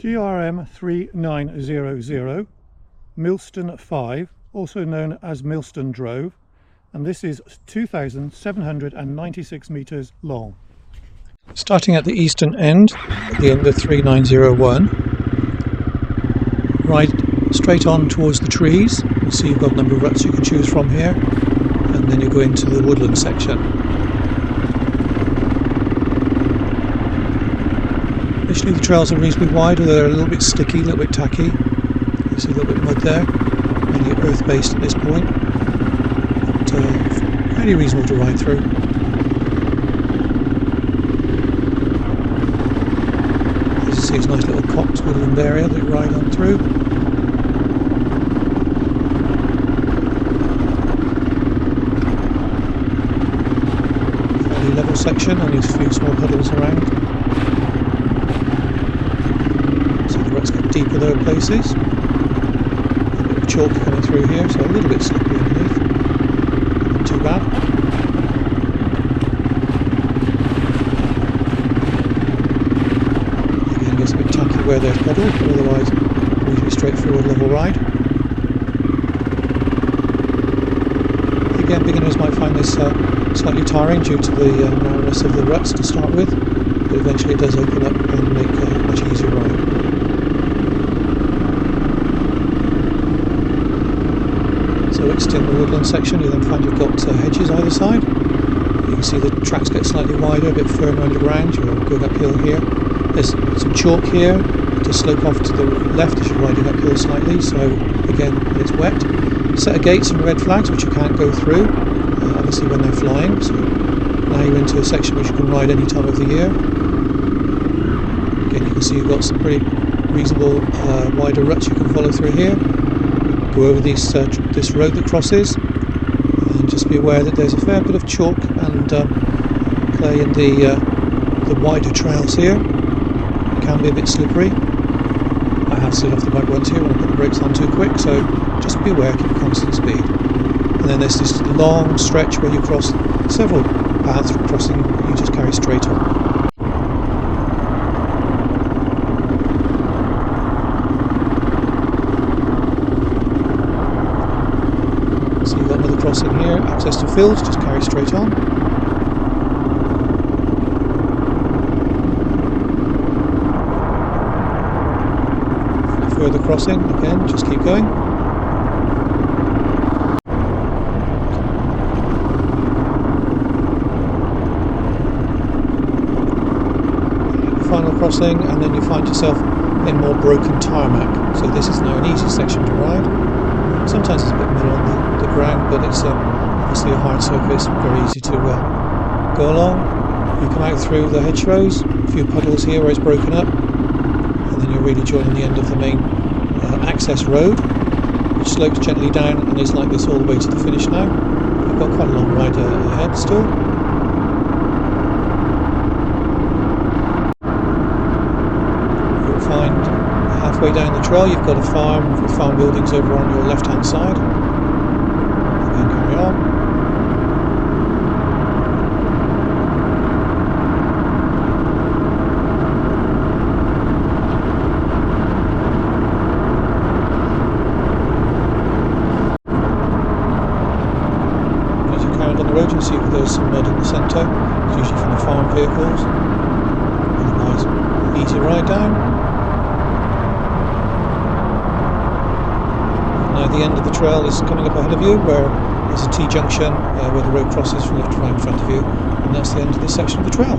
GRM 3900 Milston 5, also known as Milston Drove, and this is 2,796 metres long. Starting at the eastern end, at the end of 3901, ride straight on towards the trees. You'll see you've got a number of ruts you can choose from here, and then you go into the woodland section. Initially the trails are reasonably wide, although they're a little bit sticky, a little bit tacky. You see a little bit of mud there, mainly earth based at this point, but fairly reasonable to ride through. As you see, it's a nice little copse woodland area that you ride on through. Fairly level section, only a few small puddles around. Ruts get deeper though in places. A bit of chalk coming through here, so a little bit slippery underneath. Not too bad. Again, it gets a bit tacky where there's puddle, but otherwise reasonably straightforward level ride. Again, beginners might find this slightly tiring due to the narrowness of the ruts to start with, but eventually it does open up and make a much easier ride. So extend the woodland section, you then find you've got hedges either side. You can see the tracks get slightly wider, a bit firmer underground. You're going uphill here. There's some chalk here to slope off to the left as you're riding uphill slightly, so again it's wet. Set of gates and red flags which you can't go through, obviously when they're flying, so now you're into a section which you can ride any time of the year. Again, you can see you've got some pretty reasonable wider ruts you can follow through here. Go over this road that crosses, and just be aware that there's a fair bit of chalk and clay in the wider trails here. It can be a bit slippery. I have slid off the bike once here when I put the brakes on too quick, so just be aware, keep a constant speed. And then there's this long stretch where you cross several paths crossing, you just carry straight on. So you've got another crossing here, access to fields, just carry straight on. Further crossing, again, just keep going. Final crossing, and then you find yourself in more broken tarmac. So this is now an easy section to ride. Sometimes it's a bit mud on the ground, but it's obviously a hard surface, very easy to go along. You come out through the hedgerows, a few puddles here where it's broken up, and then you're really joining the end of the main access road, which slopes gently down and is like this all the way to the finish now. You've got quite a long ride ahead still. You'll find halfway down the trail you've got a farm with farm buildings over on your left hand side. Again, carry on. As you carry on the road, you'll see there's some mud in the centre. It's usually from the farm vehicles. Otherwise, easy ride down. Now the end of the trail is coming up ahead of you, where there's a T-junction where the road crosses from left to right in front of you, and that's the end of this section of the trail.